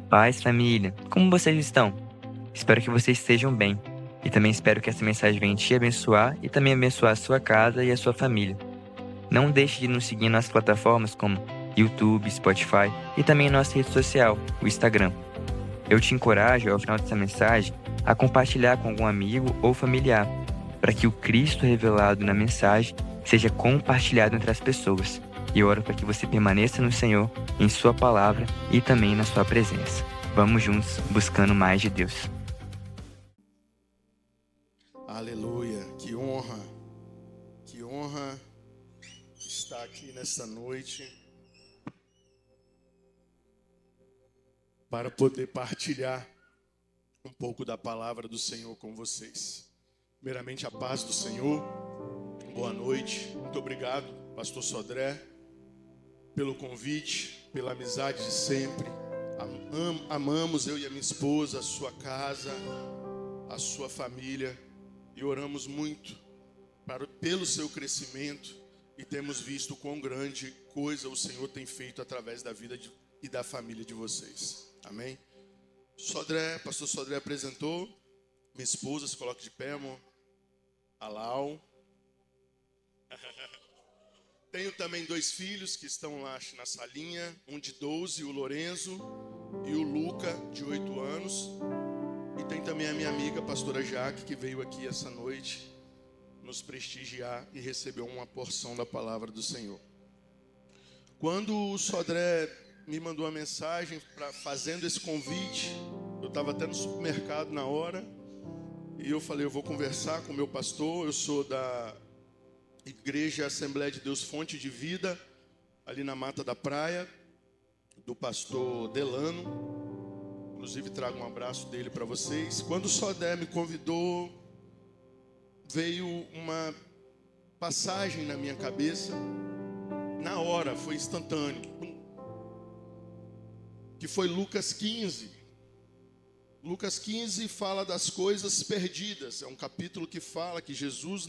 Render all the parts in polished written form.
Paz, família, como vocês estão? Espero que vocês estejam bem. E também espero que essa mensagem venha te abençoar e também abençoar a sua casa e a sua família. Não deixe de nos seguir nas plataformas como YouTube, Spotify e também em nossa rede social, o Instagram. Eu te encorajo, ao final dessa mensagem, a compartilhar com algum amigo ou familiar, para que o Cristo revelado na mensagem seja compartilhado entre as pessoas. E eu oro para que você permaneça no Senhor, em Sua palavra e também na Sua presença. Vamos juntos buscando mais de Deus. Aleluia, que honra estar aqui nesta noite para poder partilhar um pouco da palavra do Senhor com vocês. Primeiramente, a paz do Senhor, boa noite, muito obrigado, pastor Sodré, pelo convite, pela amizade de sempre. Amamos, eu e a minha esposa, a sua casa, a sua família, e oramos muito pelo seu crescimento, e temos visto quão grande coisa o Senhor tem feito através da vida e da família de vocês. Amém? Pastor Sodré apresentou, minha esposa, se coloca de pé, amor. Alau. Tenho também 2 filhos que estão lá na salinha, um de 12, o Lorenzo, e o Luca, de 8 anos. E tem também a minha amiga, a pastora Jaque, que veio aqui essa noite nos prestigiar e recebeu uma porção da palavra do Senhor. Quando o Sodré me mandou uma mensagem fazendo esse convite, eu estava até no supermercado na hora, e eu falei, eu vou conversar com o meu pastor. Eu sou da Igreja Assembleia de Deus Fonte de Vida, ali na Mata da Praia, do pastor Delano. Inclusive trago um abraço dele para vocês. Quando o Sodré me convidou, veio uma passagem na minha cabeça, na hora, foi instantâneo, que foi Lucas 15. Lucas 15 fala das coisas perdidas. É um capítulo que fala que Jesus,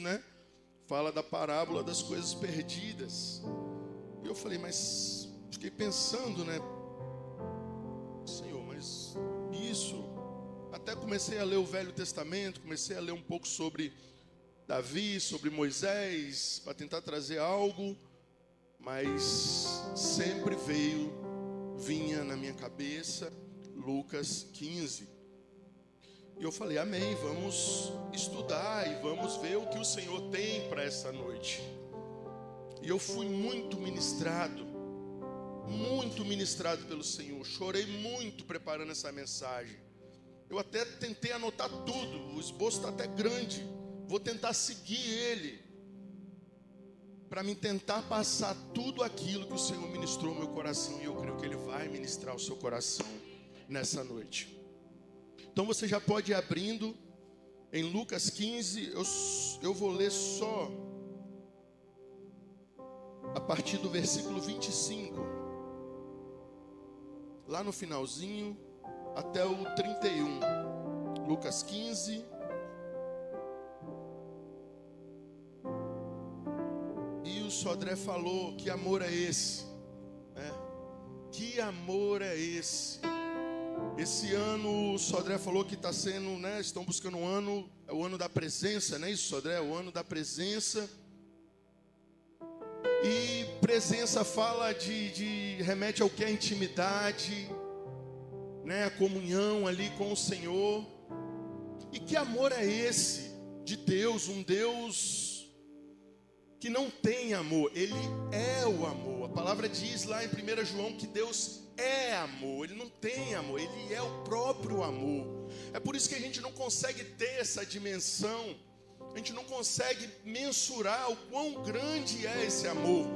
fala da parábola das coisas perdidas. E eu falei, mas fiquei pensando, Senhor, mas isso. Até comecei a ler o Velho Testamento, comecei a ler um pouco sobre Davi, sobre Moisés, para tentar trazer algo, mas sempre vinha na minha cabeça Lucas 15. E eu falei, amém, vamos estudar e vamos ver o que o Senhor tem para essa noite. E eu fui muito ministrado pelo Senhor. Chorei muito preparando essa mensagem. Eu até tentei anotar tudo, o esboço está até grande. Vou tentar seguir ele, para me tentar passar tudo aquilo que o Senhor ministrou no meu coração. E eu creio que Ele vai ministrar o seu coração nessa noite. Então você já pode ir abrindo em Lucas 15. Eu vou ler só a partir do versículo 25, lá no finalzinho, até o 31. Lucas 15. E o Sodré falou, que amor é esse? Que amor é esse? Esse ano o Sodré falou que está sendo, estão buscando um ano, é o ano da presença, não é isso, Sodré? É o ano da presença. E presença fala remete ao que é intimidade, a comunhão ali com o Senhor. E que amor é esse de Deus? Um Deus que não tem amor, Ele é o amor. A palavra diz lá em 1 João que Deus é amor, Ele não tem amor, Ele é o próprio amor. É por isso que a gente não consegue ter essa dimensão, a gente não consegue mensurar o quão grande é esse amor.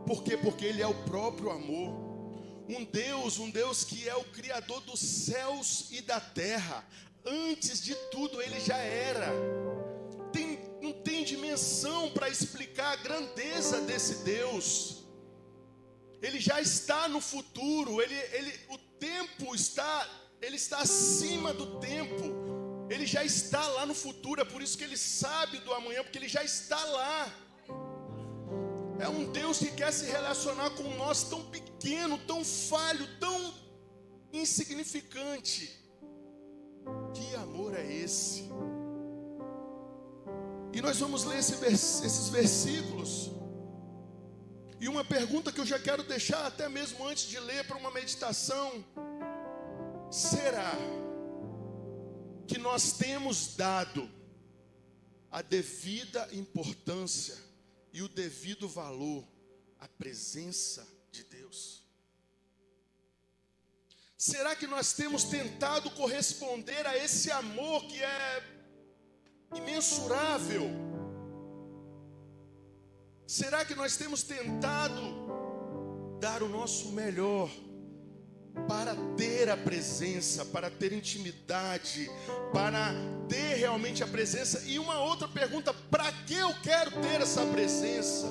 Por quê? Porque Ele é o próprio amor. Um Deus que é o Criador dos céus e da terra. Antes de tudo Ele já era. Não tem dimensão para explicar a grandeza desse Deus. Ele já está no futuro. O tempo está acima do tempo. Ele já está lá no futuro. É por isso que Ele sabe do amanhã, porque Ele já está lá. É um Deus que quer se relacionar com nós, tão pequeno, tão falho, tão insignificante. Que amor é esse? E nós vamos ler esses versículos. E uma pergunta que eu já quero deixar até mesmo antes de ler para uma meditação: será que nós temos dado a devida importância e o devido valor à presença de Deus? Será que nós temos tentado corresponder a esse amor que é imensurável? Será que nós temos tentado dar o nosso melhor para ter a presença, para ter intimidade, para ter realmente a presença? E uma outra pergunta: para que eu quero ter essa presença?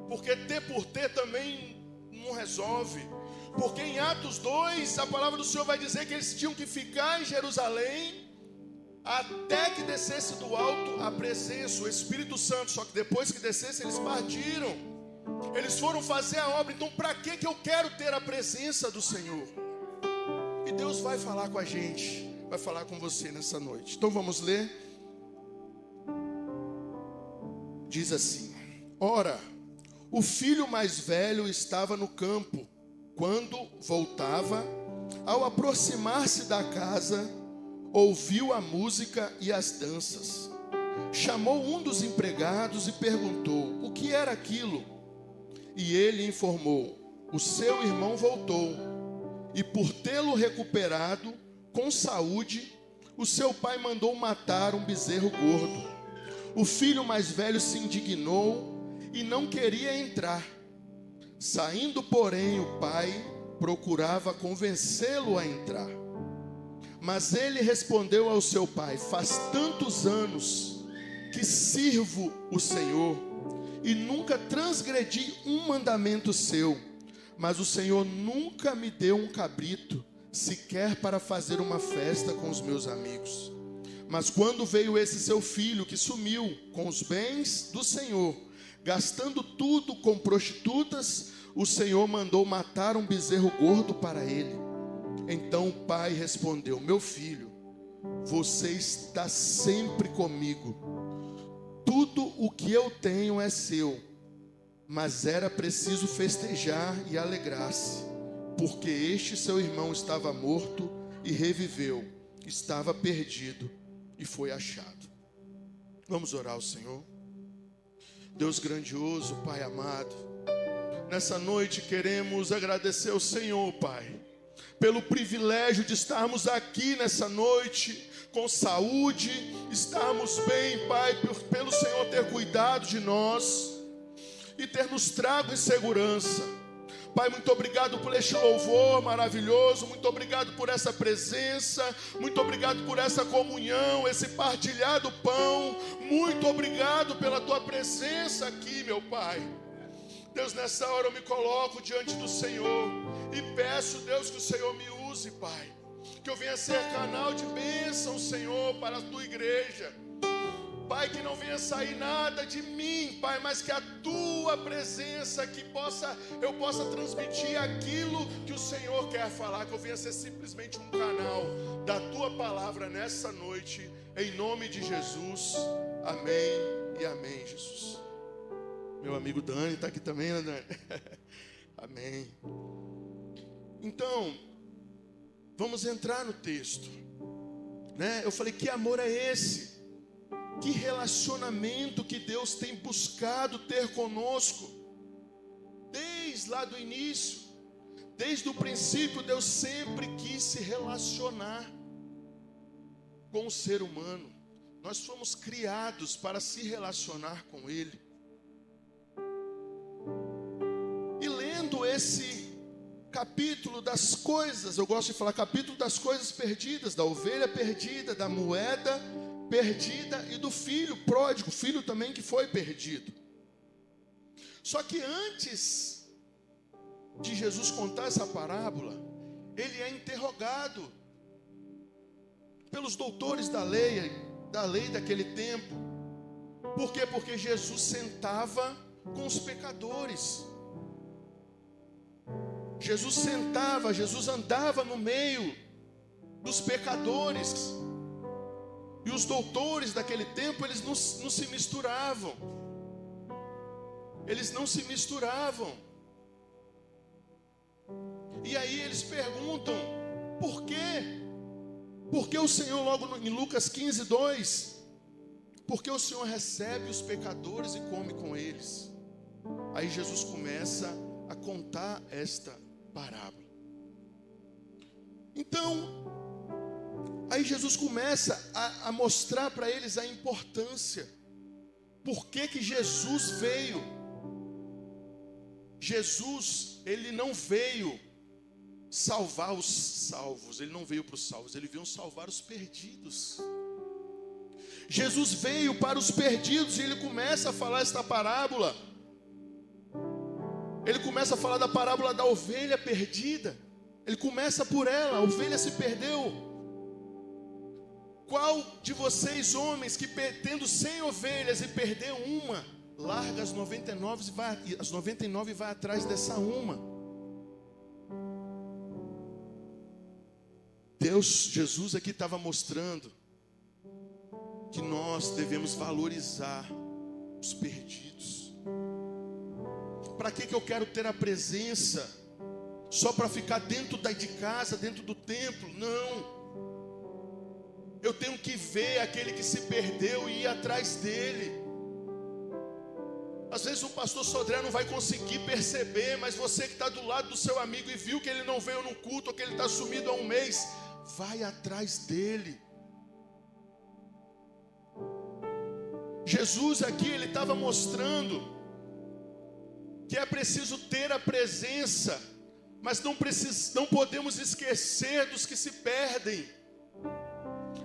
Porque ter por ter também não resolve. Porque em Atos 2, a palavra do Senhor vai dizer que eles tinham que ficar em Jerusalém até que descesse do alto a presença, o Espírito Santo. Só que depois que descesse, eles partiram. Eles foram fazer a obra. Então, para que eu quero ter a presença do Senhor? E Deus vai falar com a gente, vai falar com você nessa noite. Então vamos ler. Diz assim: ora, o filho mais velho estava no campo. Quando voltava, ao aproximar-se da casa, ouviu a música e as danças. Chamou um dos empregados e perguntou o que era aquilo. E ele informou: o seu irmão voltou, e por tê-lo recuperado com saúde, o seu pai mandou matar um bezerro gordo. O filho mais velho se indignou e não queria entrar. Saindo, porém, o pai procurava convencê-lo a entrar. Mas ele respondeu ao seu pai: faz tantos anos que sirvo o Senhor e nunca transgredi um mandamento seu, mas o Senhor nunca me deu um cabrito, sequer para fazer uma festa com os meus amigos. Mas quando veio esse seu filho que sumiu com os bens do Senhor, gastando tudo com prostitutas, o Senhor mandou matar um bezerro gordo para ele. Então o pai respondeu: meu filho, você está sempre comigo. Tudo o que eu tenho é seu. Mas era preciso festejar e alegrar-se, porque este seu irmão estava morto e reviveu, estava perdido e foi achado. Vamos orar ao Senhor. Deus grandioso, Pai amado, nessa noite queremos agradecer ao Senhor, Pai, pelo privilégio de estarmos aqui nessa noite com saúde, estarmos bem, Pai, pelo Senhor ter cuidado de nós e ter nos trago em segurança. Pai, muito obrigado por este louvor maravilhoso, muito obrigado por essa presença, muito obrigado por essa comunhão, esse partilhar do pão, muito obrigado pela tua presença aqui, meu Pai. Deus, nessa hora eu me coloco diante do Senhor e peço, Deus, que o Senhor me use, Pai, que eu venha ser canal de bênção, Senhor, para a tua igreja. Pai, que não venha sair nada de mim, Pai, mas que a tua presença, que eu possa transmitir aquilo que o Senhor quer falar, que eu venha ser simplesmente um canal da tua palavra nessa noite, em nome de Jesus. Amém e amém, Jesus. Meu amigo Dani está aqui também, né, Dani? Amém. Então, vamos entrar no texto, né? Eu falei, que amor é esse? Que relacionamento que Deus tem buscado ter conosco, desde lá do início, desde o princípio. Deus sempre quis se relacionar com o ser humano. Nós fomos criados para se relacionar com Ele. E lendo esse capítulo das coisas, eu gosto de falar capítulo das coisas perdidas, da ovelha perdida, da moeda perdida e do filho pródigo, filho também que foi perdido. Só que antes de Jesus contar essa parábola, ele é interrogado pelos doutores da lei daquele tempo. Por quê? Porque Jesus sentava com os pecadores. Jesus sentava, Jesus andava no meio dos pecadores. E os doutores daquele tempo, eles não se misturavam. Eles não se misturavam. E aí eles perguntam, por quê? Porque o Senhor, logo em Lucas 15, 2, porque o Senhor recebe os pecadores e come com eles. Aí Jesus começa a contar esta parábola. Então, aí Jesus começa a mostrar para eles a importância. Por que que Jesus veio? Jesus, ele não veio salvar os salvos, ele não veio para os salvos, ele veio salvar os perdidos. Jesus veio para os perdidos e ele começa a falar esta parábola. Ele começa a falar da parábola da ovelha perdida. Ele começa por ela, a ovelha se perdeu. Qual de vocês, homens, que tendo 100 ovelhas e perder uma, larga as 99 e vai atrás dessa uma? Jesus aqui estava mostrando que nós devemos valorizar os perdidos. Para que eu quero ter a presença? Só para ficar dentro de casa, dentro do templo? Não. Eu tenho que ver aquele que se perdeu e ir atrás dele. Às vezes o pastor Sodré não vai conseguir perceber, mas você que está do lado do seu amigo e viu que ele não veio no culto, ou que ele está sumido há um mês, vai atrás dele. Jesus aqui, ele estava mostrando que é preciso ter a presença, mas não podemos esquecer dos que se perdem.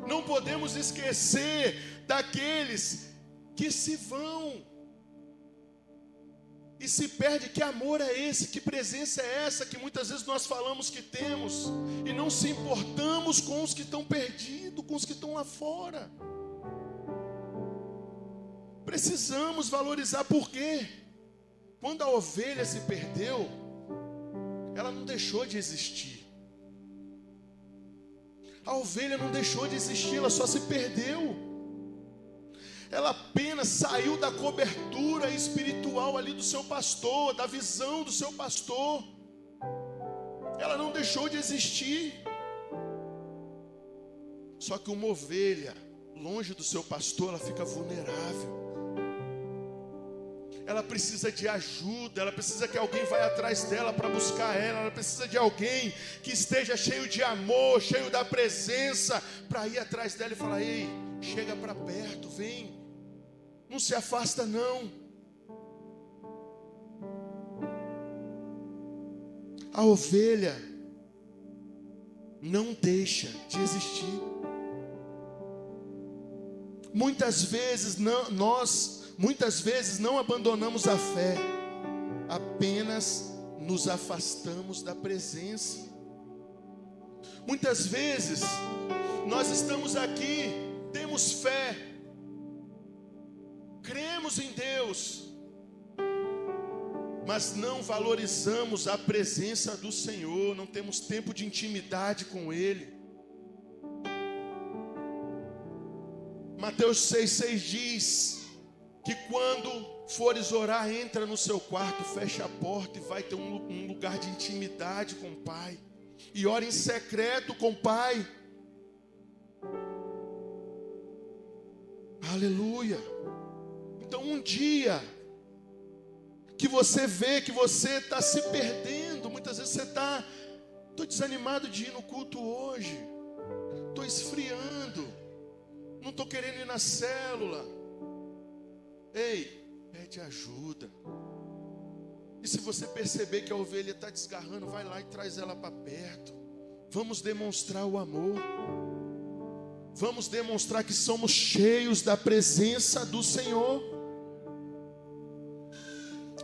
Não podemos esquecer daqueles que se vão e se perde. Que amor é esse? Que presença é essa que muitas vezes nós falamos que temos e não se importamos com os que estão perdidos, com os que estão lá fora? Precisamos valorizar. Por quê? Quando a ovelha se perdeu, ela não deixou de existir. A ovelha não deixou de existir, ela só se perdeu. Ela apenas saiu da cobertura espiritual ali do seu pastor, da visão do seu pastor. Ela não deixou de existir. Só que uma ovelha, longe do seu pastor, ela fica vulnerável. Ela precisa de ajuda, ela precisa que alguém vá atrás dela para buscar ela. Ela precisa de alguém que esteja cheio de amor, cheio da presença, para ir atrás dela e falar: ei, chega para perto, vem, não se afasta não. A ovelha não deixa de existir. Muitas vezes não abandonamos a fé, apenas nos afastamos da presença. Muitas vezes nós estamos aqui, temos fé, cremos em Deus, mas não valorizamos a presença do Senhor, não temos tempo de intimidade com Ele. Mateus 6,6 diz que quando fores orar, entra no seu quarto, fecha a porta e vai ter um lugar de intimidade com o Pai. E ora em secreto com o Pai. Aleluia. Então um dia que você vê que você está se perdendo, muitas vezes você estou desanimado de ir no culto hoje, estou esfriando, não estou querendo ir na célula. Ei, pede ajuda. E se você perceber que a ovelha está desgarrando, vai lá e traz ela para perto. Vamos demonstrar o amor. Vamos demonstrar que somos cheios da presença do Senhor.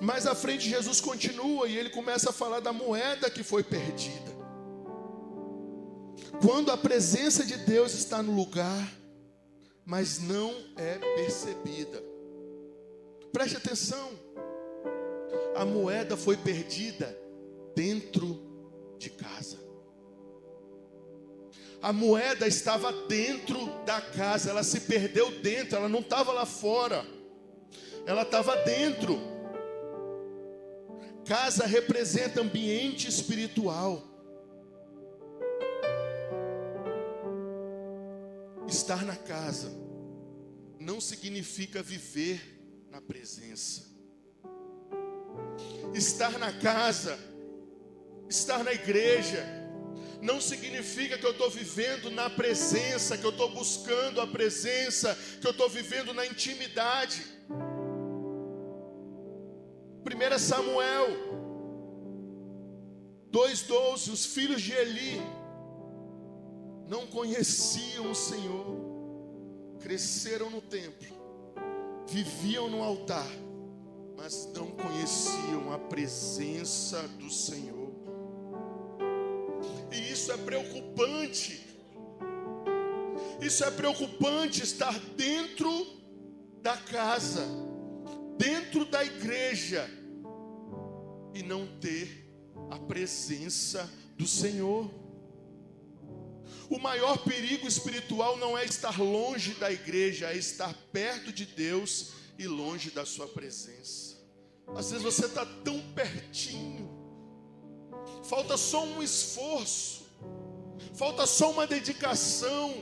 Mais à frente Jesus continua e ele começa a falar da moeda que foi perdida. Quando a presença de Deus está no lugar, mas não é percebida. Preste atenção. A moeda foi perdida dentro de casa. A moeda estava dentro da casa, ela se perdeu dentro, ela não estava lá fora, ela estava dentro. Casa representa ambiente espiritual. Estar na casa não significa viver na presença. Estar na casa, estar na igreja, não significa que eu estou vivendo na presença, que eu estou buscando a presença, que eu estou vivendo na intimidade. 1 Samuel 2,12, os filhos de Eli não conheciam o Senhor, cresceram no templo, viviam no altar, mas não conheciam a presença do Senhor. E isso é preocupante. Isso é preocupante, estar dentro da casa, dentro da igreja, e não ter a presença do Senhor. O maior perigo espiritual não é estar longe da igreja, é estar perto de Deus e longe da sua presença. Às vezes você está tão pertinho, falta só um esforço, falta só uma dedicação,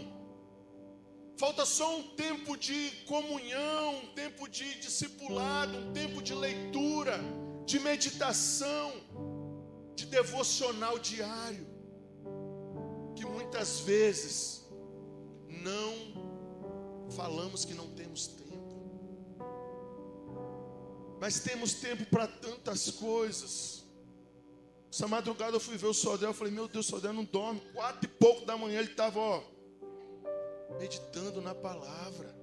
falta só um tempo de comunhão, um tempo de discipulado, um tempo de leitura, de meditação, de devocional diário, que muitas vezes não falamos que não temos tempo. Mas temos tempo para tantas coisas. Essa madrugada eu fui ver o Sodré, eu falei, meu Deus, o Sodré não dorme. 4 e pouco da manhã ele estava, meditando na palavra.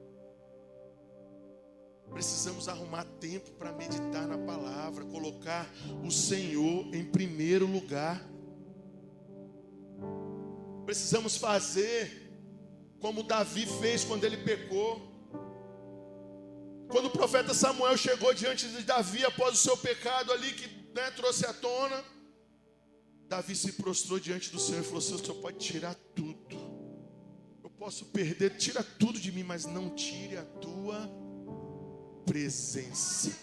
Precisamos arrumar tempo para meditar na palavra, colocar o Senhor em primeiro lugar. Precisamos fazer como Davi fez quando ele pecou. Quando o profeta Samuel chegou diante de Davi após o seu pecado ali que trouxe à tona, Davi se prostrou diante do Senhor e falou: Senhor, o Senhor pode tirar tudo, eu posso perder, tira tudo de mim, mas não tire a tua presença.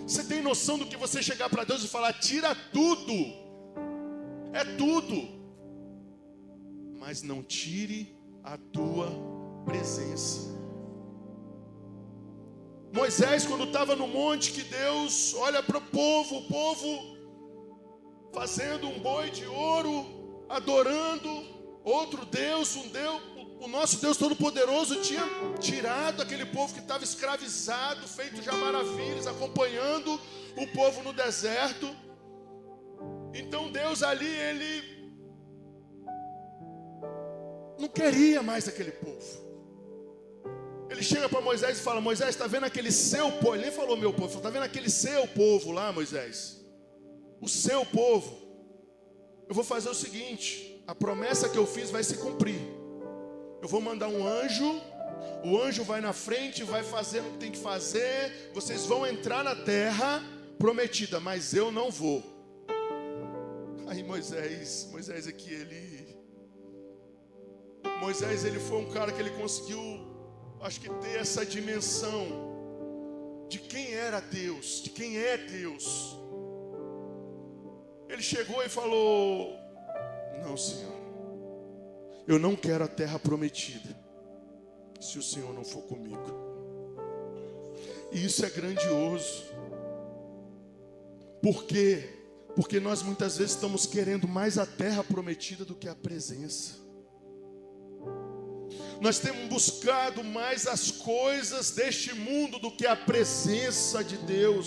Você tem noção do que você chegar para Deus e falar: tira tudo, é tudo, mas não tire a tua presença. Moisés, quando estava no monte, que Deus olha para o povo fazendo um boi de ouro, adorando outro Deus, o nosso Deus Todo-Poderoso tinha tirado aquele povo que estava escravizado, feito já maravilhas, acompanhando o povo no deserto. Então Deus ali, Ele não queria mais aquele povo. Ele chega para Moisés e fala: Moisés, está vendo aquele seu povo? Ele nem falou meu povo, está vendo aquele seu povo lá, Moisés? O seu povo. Eu vou fazer o seguinte: a promessa que eu fiz vai se cumprir. Eu vou mandar um anjo, o anjo vai na frente, vai fazer o que tem que fazer, vocês vão entrar na terra prometida, mas eu não vou. Aí Moisés aqui, Moisés foi um cara que ele conseguiu, acho que ter essa dimensão de quem era Deus, de quem é Deus. Ele chegou e falou: não, Senhor, eu não quero a terra prometida se o Senhor não for comigo. E isso é grandioso. Por quê? Porque nós muitas vezes estamos querendo mais a terra prometida do que a presença. Nós temos buscado mais as coisas deste mundo do que a presença de Deus.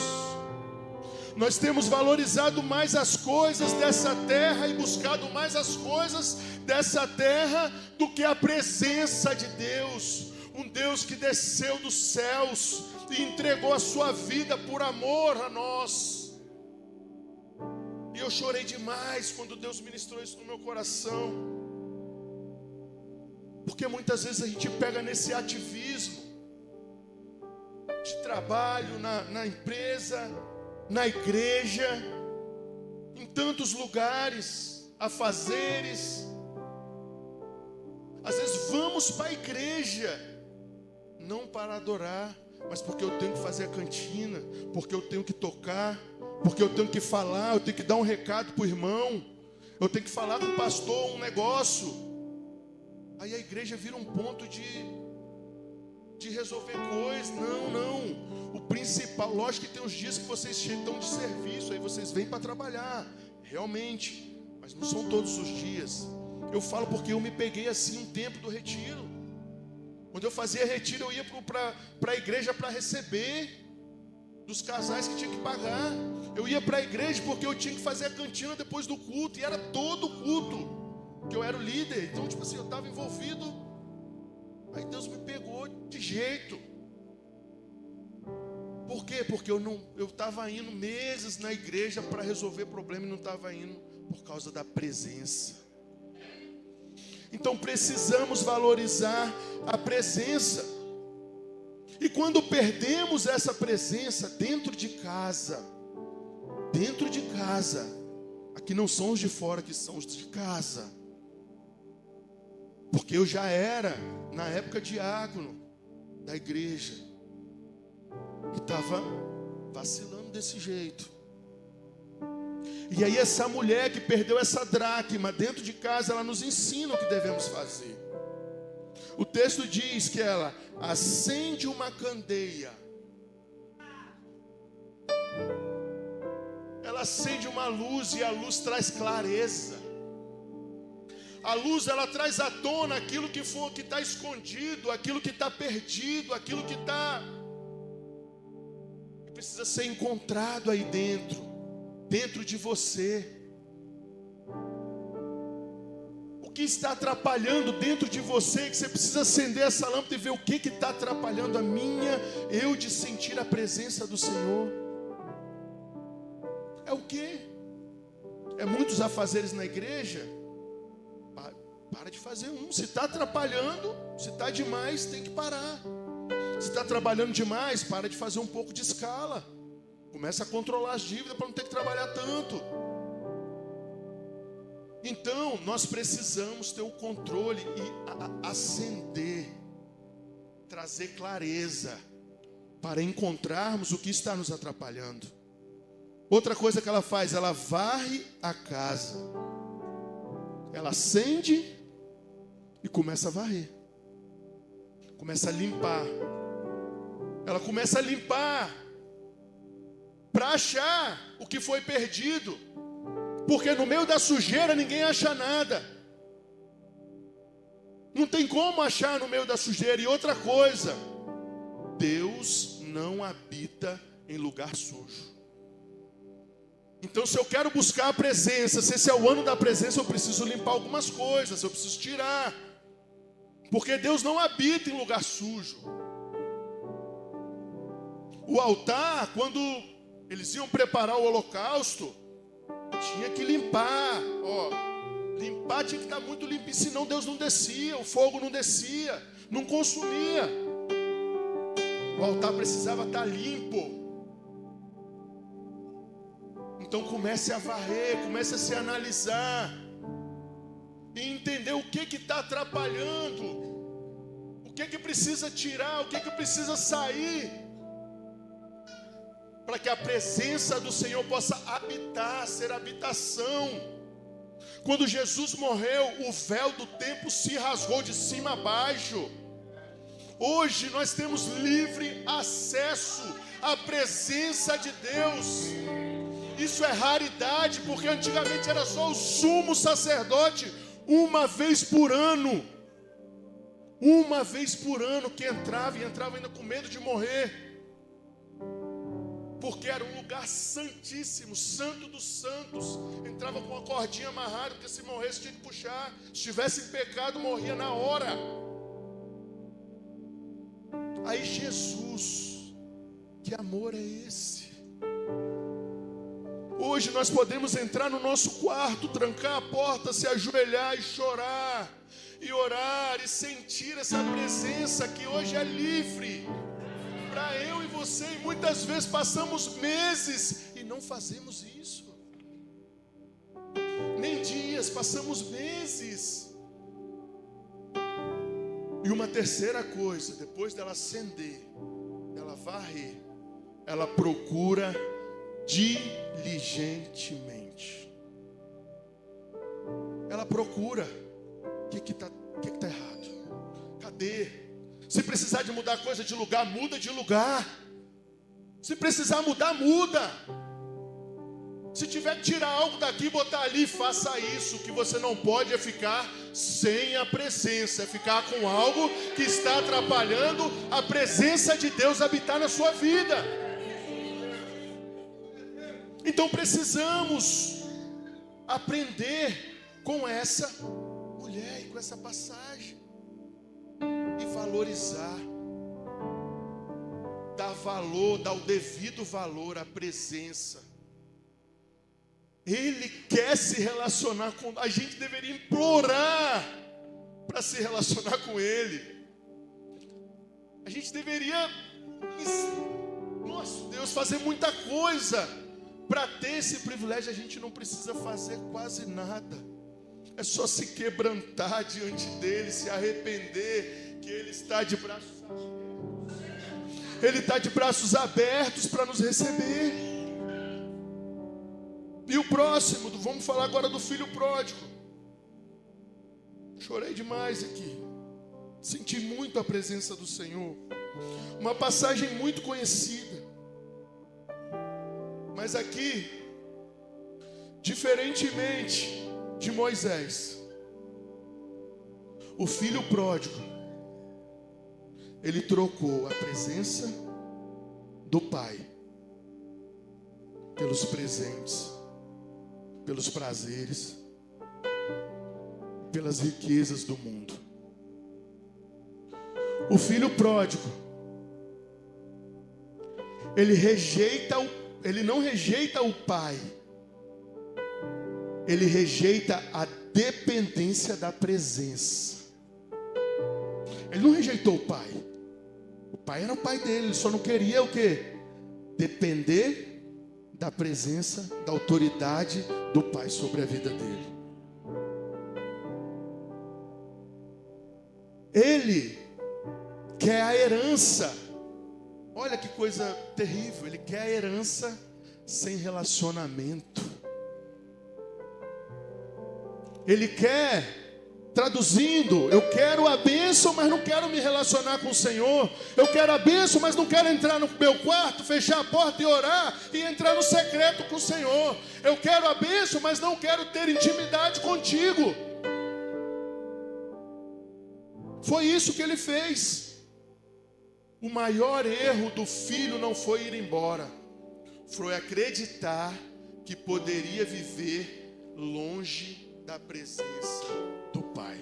Nós temos valorizado mais as coisas dessa terra e buscado mais as coisas dessa terra do que a presença de Deus. Um Deus que desceu dos céus e entregou a sua vida por amor a nós. E eu chorei demais quando Deus ministrou isso no meu coração. Porque muitas vezes a gente pega nesse ativismo de trabalho, na empresa, na igreja, em tantos lugares, afazeres. Às vezes vamos para a igreja, não para adorar, mas porque eu tenho que fazer a cantina, porque eu tenho que tocar, porque eu tenho que falar, eu tenho que dar um recado para o irmão, eu tenho que falar com o pastor um negócio. Aí a igreja vira um ponto de resolver coisas. Não. O principal, lógico que tem uns dias que vocês estão de serviço, aí vocês vêm para trabalhar, realmente, mas não são todos os dias. Eu falo porque eu me peguei assim um tempo do retiro. Quando eu fazia retiro, eu ia para a igreja para receber dos casais que tinha que pagar. Eu ia para a igreja porque eu tinha que fazer a cantina depois do culto, e era todo culto que eu era o líder. Então, tipo assim, eu estava envolvido. Aí Deus me pegou de jeito. Por quê? Porque eu estava indo meses na igreja para resolver problema e não estava indo por causa da presença. Então precisamos valorizar a presença. E quando perdemos essa presença dentro de casa, aqui não são os de fora, aqui são os de casa. Porque eu já era, na época, diácono da igreja, e estava vacilando desse jeito. E aí essa mulher que perdeu essa dracma dentro de casa, ela nos ensina o que devemos fazer. O texto diz que ela acende uma candeia. Ela acende uma luz e a luz traz clareza. A luz, ela traz à tona aquilo que está escondido, aquilo que está perdido, aquilo que precisa ser encontrado aí dentro de você. O que está atrapalhando dentro de você, que você precisa acender essa lâmpada e ver o que está atrapalhando eu de sentir a presença do Senhor. É o quê? É muitos afazeres na igreja? Para de fazer um. Se está atrapalhando, se está demais, tem que parar. Se está trabalhando demais, para de fazer um pouco de escala. Começa a controlar as dívidas para não ter que trabalhar tanto. Então, nós precisamos ter o controle e acender, trazer clareza para encontrarmos o que está nos atrapalhando. Outra coisa que ela faz, ela varre a casa. Ela acende e começa a varrer. Começa a limpar. Ela começa a limpar para achar o que foi perdido. Porque no meio da sujeira ninguém acha nada. Não tem como achar no meio da sujeira. E outra coisa, Deus não habita em lugar sujo. Então, se eu quero buscar a presença, se esse é o ano da presença, eu preciso limpar algumas coisas, eu preciso tirar. Porque Deus não habita em lugar sujo. O altar, quando eles iam preparar o holocausto, tinha que limpar. Limpar tinha que estar muito limpinho, senão Deus não descia, o fogo não descia, não consumia. O altar precisava estar limpo. Então comece a varrer, comece a se analisar e entender o que está atrapalhando, o que precisa tirar, o que precisa sair, para que a presença do Senhor possa habitar, ser habitação. Quando Jesus morreu, o véu do templo se rasgou de cima a baixo. Hoje nós temos livre acesso à presença de Deus. Isso é raridade, porque antigamente era só o sumo sacerdote, uma vez por ano. Uma vez por ano que entrava, e entrava ainda com medo de morrer. Porque era um lugar santíssimo, santo dos santos. Entrava com uma cordinha amarrada, porque se morresse tinha que puxar. Se tivesse em pecado, morria na hora. Aí Jesus, que amor é esse? Hoje nós podemos entrar no nosso quarto, trancar a porta, se ajoelhar e chorar, e orar, e sentir essa presença que hoje é livre para eu e você. E muitas vezes passamos meses e não fazemos isso. nem dias, passamos meses. E uma terceira coisa, depois dela acender, dela varrer, ela procura diligentemente. Ela procura. O que está errado? Cadê? Se precisar de mudar coisa de lugar, muda de lugar. Se precisar mudar, muda. Se tiver que tirar algo daqui e botar ali, faça isso. O que você não pode é ficar sem a presença, é ficar com algo que está atrapalhando a presença de Deus habitar na sua vida. Então precisamos aprender com essa mulher e com essa passagem e valorizar, dar valor, dar o devido valor à presença. Ele quer se relacionar com... A gente deveria implorar para se relacionar com Ele. A gente deveria, nossa Deus, fazer muita coisa para ter esse privilégio. A gente não precisa fazer quase nada. É só se quebrantar diante dEle, se arrepender, que Ele está de braços abertos. Ele está de braços abertos para nos receber. E o próximo, vamos falar agora do filho pródigo. Chorei demais aqui. Senti muito a presença do Senhor. Uma passagem muito conhecida. Mas aqui, diferentemente de Moisés, o filho pródigo, ele trocou a presença do pai pelos presentes, pelos prazeres, pelas riquezas do mundo. O filho pródigo, ele não rejeita o pai, ele rejeita a dependência da presença. Ele não rejeitou o pai. O pai era o pai dele, ele só não queria o quê? Depender da presença, da autoridade do pai sobre a vida dele. Ele quer a herança. Olha que coisa terrível. Ele quer a herança sem relacionamento. Ele quer, traduzindo, eu quero a bênção, mas não quero me relacionar com o Senhor. Eu quero a bênção, mas não quero entrar no meu quarto, fechar a porta e orar e entrar no secreto com o Senhor. Eu quero a bênção, mas não quero ter intimidade contigo. Foi isso que ele fez. O maior erro do filho não foi ir embora, foi acreditar que poderia viver longe da presença do pai.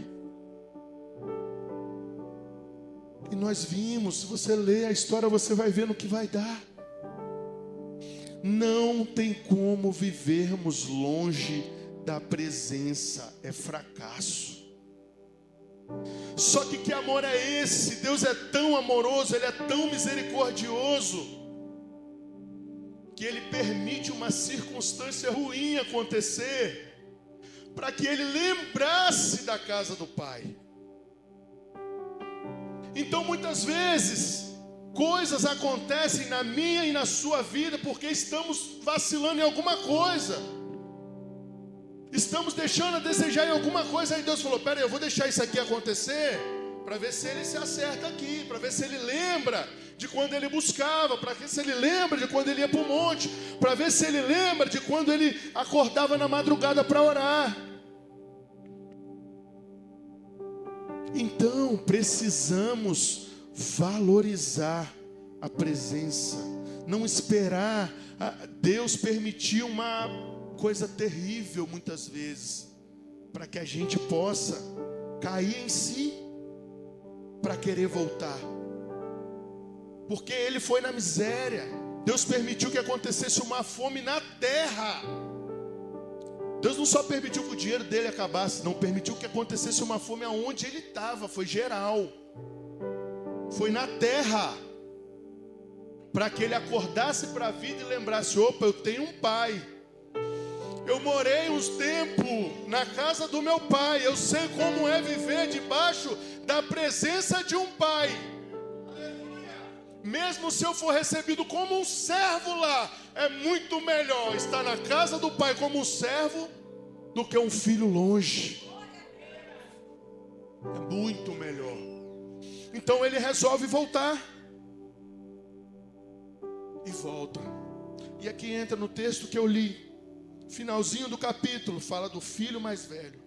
E nós vimos, se você ler a história, você vai ver no que vai dar. Não tem como vivermos longe da presença, é fracasso. Só que amor é esse? Deus é tão amoroso, Ele é tão misericordioso, que Ele permite uma circunstância ruim acontecer, para que ele lembrasse da casa do pai. Então muitas vezes coisas acontecem na minha e na sua vida porque estamos vacilando em alguma coisa, estamos deixando a desejar em alguma coisa. Aí Deus falou: pera aí, eu vou deixar isso aqui acontecer para ver se ele se acerta aqui, para ver se ele lembra de quando ele buscava, para ver se ele lembra de quando ele ia para o monte, para ver se ele lembra de quando ele acordava na madrugada para orar. Então precisamos valorizar a presença, não esperar. Deus permitiu uma coisa terrível muitas vezes, para que a gente possa cair em si, para querer voltar, porque ele foi na miséria. Deus permitiu que acontecesse uma fome na terra. Deus não só permitiu que o dinheiro dele acabasse, não, permitiu que acontecesse uma fome aonde ele estava, foi geral, foi na terra, para que ele acordasse para a vida e lembrasse: opa, eu tenho um pai. Eu morei uns tempos na casa do meu pai. Eu sei como é viver debaixo da presença de um pai. Mesmo se eu for recebido como um servo lá, é muito melhor estar na casa do pai como um servo do que um filho longe. É muito melhor. Então ele resolve voltar. E volta. E aqui entra no texto que eu li. Finalzinho do capítulo, fala do filho mais velho.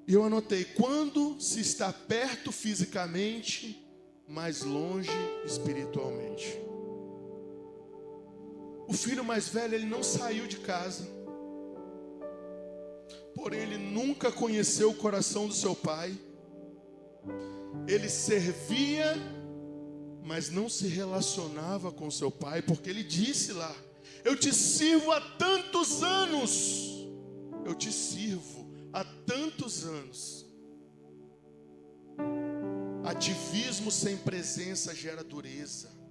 E eu anotei: quando se está perto fisicamente, mas longe espiritualmente. O filho mais velho, ele não saiu de casa. Porém, ele nunca conheceu o coração do seu pai. Ele servia, mas não se relacionava com seu pai, porque ele disse lá: eu te sirvo há tantos anos. Eu te sirvo há tantos anos. Ativismo sem presença gera dureza.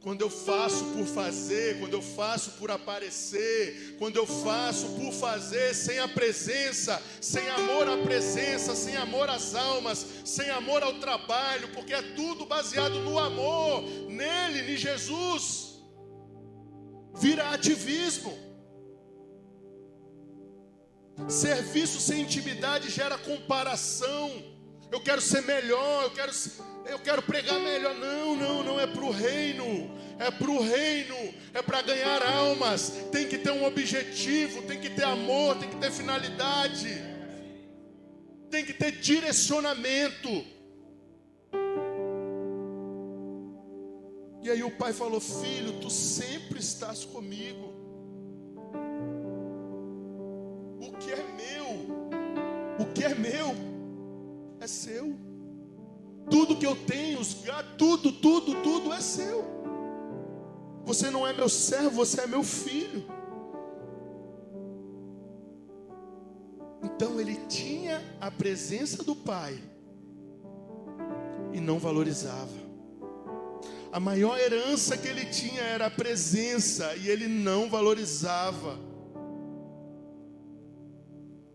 Quando eu faço por fazer, quando eu faço por aparecer, quando eu faço por fazer sem a presença, sem amor à presença, sem amor às almas, sem amor ao trabalho, porque é tudo baseado no amor, nele, em Jesus, vira ativismo. Serviço sem intimidade gera comparação. Eu quero ser melhor, eu quero pregar melhor. Não, é para o reino. É para o reino, é para ganhar almas. Tem que ter um objetivo, tem que ter amor, tem que ter finalidade, tem que ter direcionamento. E aí o pai falou: filho, tu sempre estás comigo. O que é meu é seu. Tudo que eu tenho, tudo é seu. Você não é meu servo, você é meu filho. Então ele tinha a presença do pai e não valorizava. A maior herança que ele tinha era a presença e ele não valorizava.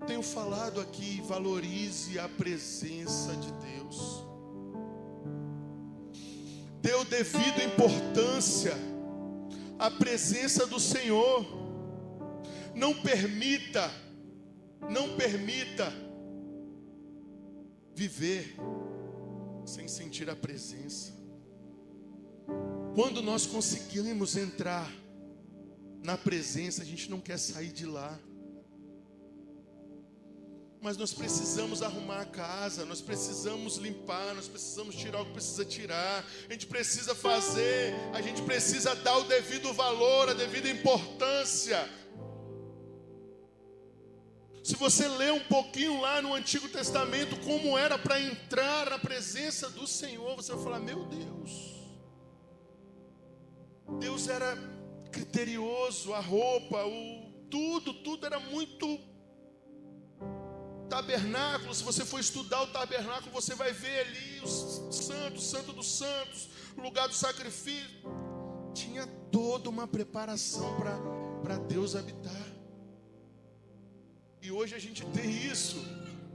Tenho falado aqui: valorize a presença de Deus. Dê devida importância à presença do Senhor. Não permita viver sem sentir a presença. Quando nós conseguimos entrar na presença, a gente não quer sair de lá. Mas nós precisamos arrumar a casa, nós precisamos limpar, nós precisamos tirar o que precisa tirar. A gente precisa fazer, a gente precisa dar o devido valor, a devida importância. Se você ler um pouquinho lá no Antigo Testamento como era para entrar na presença do Senhor, você vai falar: meu Deus. Deus era criterioso, a roupa, tudo era muito... Tabernáculo, se você for estudar o tabernáculo, você vai ver ali os santos, santo dos santos, o lugar do sacrifício. Tinha toda uma preparação para Deus habitar. E hoje a gente tem isso,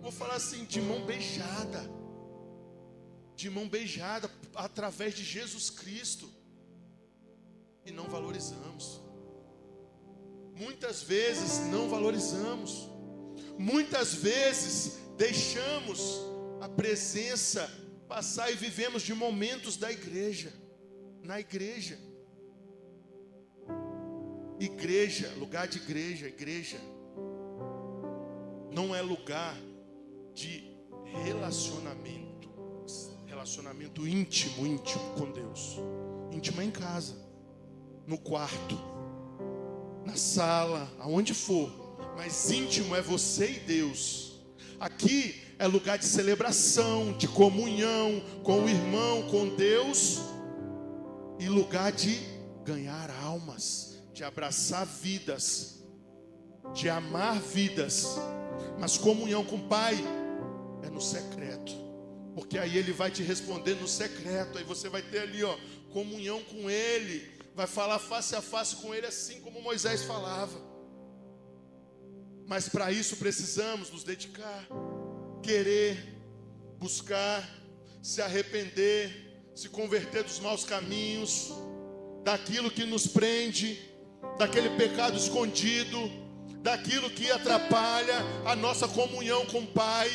vou falar assim, de mão beijada, através de Jesus Cristo. E não valorizamos. Muitas vezes não valorizamos. Muitas vezes deixamos a presença passar e vivemos de momentos da igreja. Na igreja. Igreja, lugar de igreja não é lugar de relacionamento. Relacionamento íntimo com Deus. Íntimo é em casa, no quarto, na sala, aonde for. Mas íntimo é você e Deus. Aqui é lugar de celebração, de comunhão com o irmão, com Deus. E lugar de ganhar almas, de abraçar vidas, de amar vidas. Mas comunhão com o Pai é no secreto. Porque aí Ele vai te responder no secreto. Aí você vai ter ali, comunhão com Ele, vai falar face a face com Ele, assim como Moisés falava. Mas para isso precisamos nos dedicar, querer, buscar, se arrepender, se converter dos maus caminhos, daquilo que nos prende, daquele pecado escondido, daquilo que atrapalha a nossa comunhão com o Pai.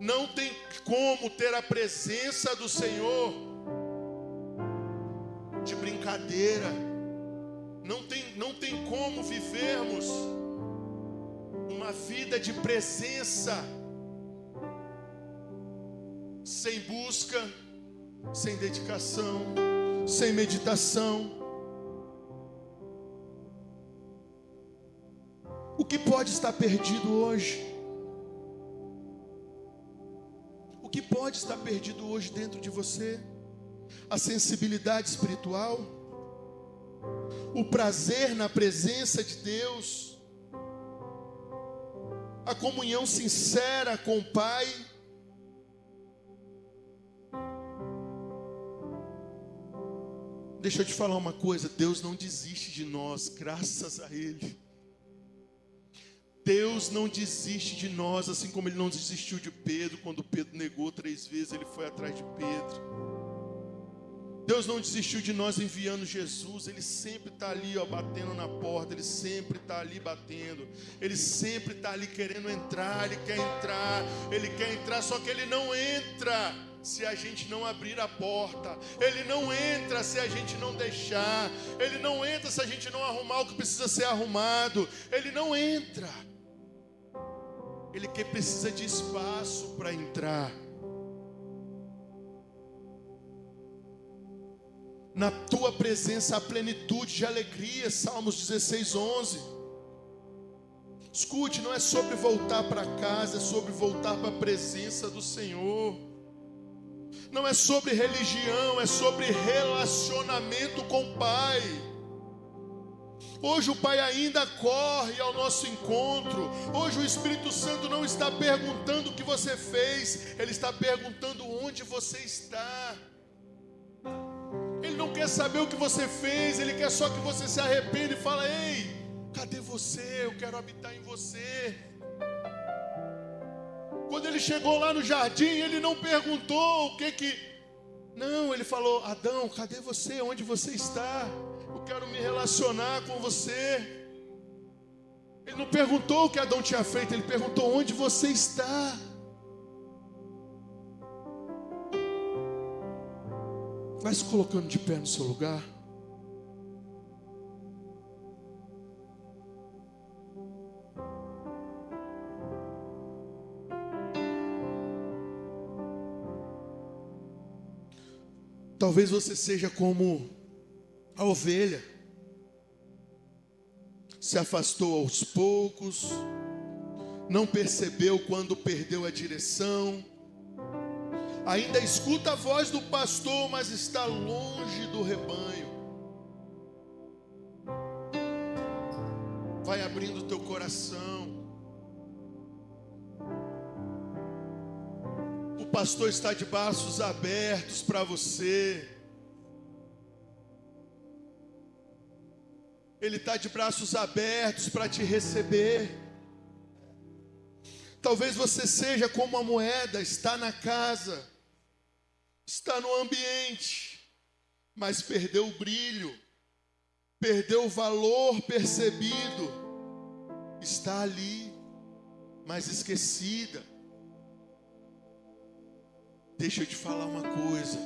Não tem como ter a presença do Senhor de brincadeira. Não tem como vivermos uma vida de presença sem busca, sem dedicação, sem meditação. O que pode estar perdido hoje? O que pode estar perdido hoje dentro de você? A sensibilidade espiritual? O prazer na presença de Deus? A comunhão sincera com o Pai? Deixa eu te falar uma coisa, Deus não desiste de nós, graças a Ele. Deus não desiste de nós, assim como Ele não desistiu de Pedro. Quando Pedro negou 3 vezes, Ele foi atrás de Pedro. Deus não desistiu de nós enviando Jesus. Ele sempre está ali, batendo na porta. Ele sempre está ali batendo. Ele sempre está ali querendo entrar. Ele quer entrar, só que Ele não entra se a gente não abrir a porta. Ele não entra se a gente não deixar. Ele não entra se a gente não arrumar o que precisa ser arrumado. Ele não entra. Ele que precisa de espaço para entrar. Na tua presença há plenitude de alegria. Salmos 16:11. Escute, não é sobre voltar para casa, é sobre voltar para a presença do Senhor. Não é sobre religião, é sobre relacionamento com o Pai. Hoje o Pai ainda corre ao nosso encontro. Hoje o Espírito Santo não está perguntando o que você fez, Ele está perguntando onde você está. Ele não quer saber o que você fez, Ele quer só que você se arrependa e fale: ei, cadê você? Eu quero habitar em você. Quando Ele chegou lá no jardim, Ele não perguntou o que... Não, Ele falou: Adão, cadê você? Onde você está? Eu quero me relacionar com você. Ele não perguntou o que Adão tinha feito, Ele perguntou onde você está. Vai se colocando de pé no seu lugar. Talvez você seja como a ovelha. Se afastou aos poucos, não percebeu quando perdeu a direção, ainda escuta a voz do pastor, mas está longe do rebanho. Vai abrindo o teu coração. O pastor está de braços abertos para você. Ele está de braços abertos para te receber. Talvez você seja como a moeda, está na casa, está no ambiente, mas perdeu o brilho, perdeu o valor percebido, está ali, mas esquecida. Deixa eu te falar uma coisa,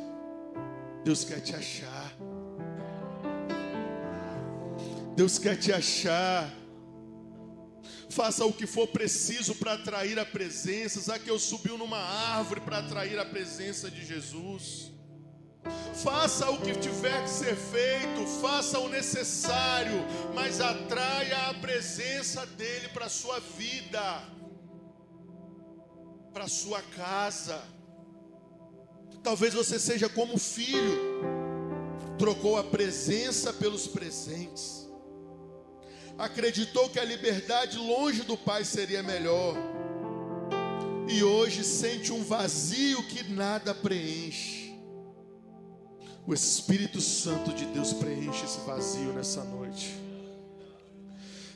Deus quer te achar. Deus quer te achar. Faça o que for preciso para atrair a presença. Zaqueu subiu numa árvore para atrair a presença de Jesus. Faça o que tiver que ser feito, faça o necessário, mas atraia a presença dele para a sua vida, para a sua casa. Talvez você seja como filho, trocou a presença pelos presentes. Acreditou que a liberdade longe do Pai seria melhor, e hoje sente um vazio que nada preenche. O Espírito Santo de Deus preenche esse vazio nessa noite.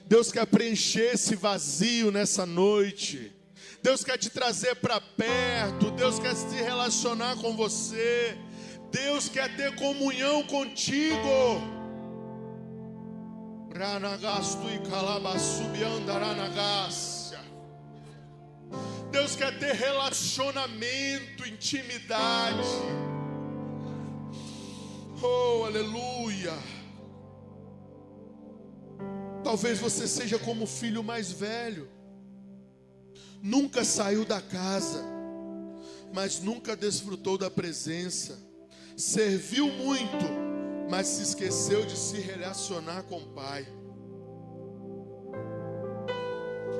Deus quer preencher esse vazio nessa noite. Deus quer te trazer para perto. Deus quer se relacionar com você. Deus quer ter comunhão contigo. Deus quer ter relacionamento, intimidade. Oh, aleluia. Talvez você seja como o filho mais velho. Nunca saiu da casa, mas nunca desfrutou da presença. Serviu muito, mas se esqueceu de se relacionar com o Pai.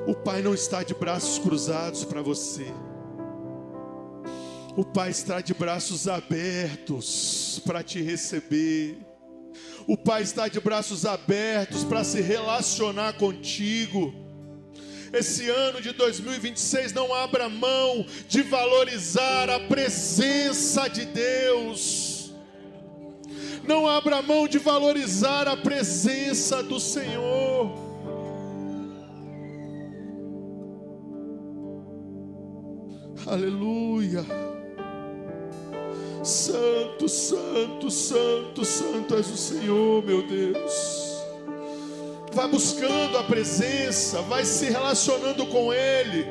O Pai não está de braços cruzados para você. O Pai está de braços abertos para te receber. O Pai está de braços abertos para se relacionar contigo. Esse ano de 2026, não abra mão de valorizar a presença de Deus. Não abra mão de valorizar a presença do Senhor. Aleluia. Santo, santo, santo, santo és o Senhor, meu Deus. Vai buscando a presença, vai se relacionando com Ele,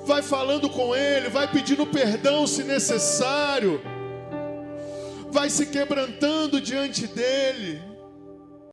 vai falando com Ele, vai pedindo perdão se necessário, vai se quebrantando diante dEle.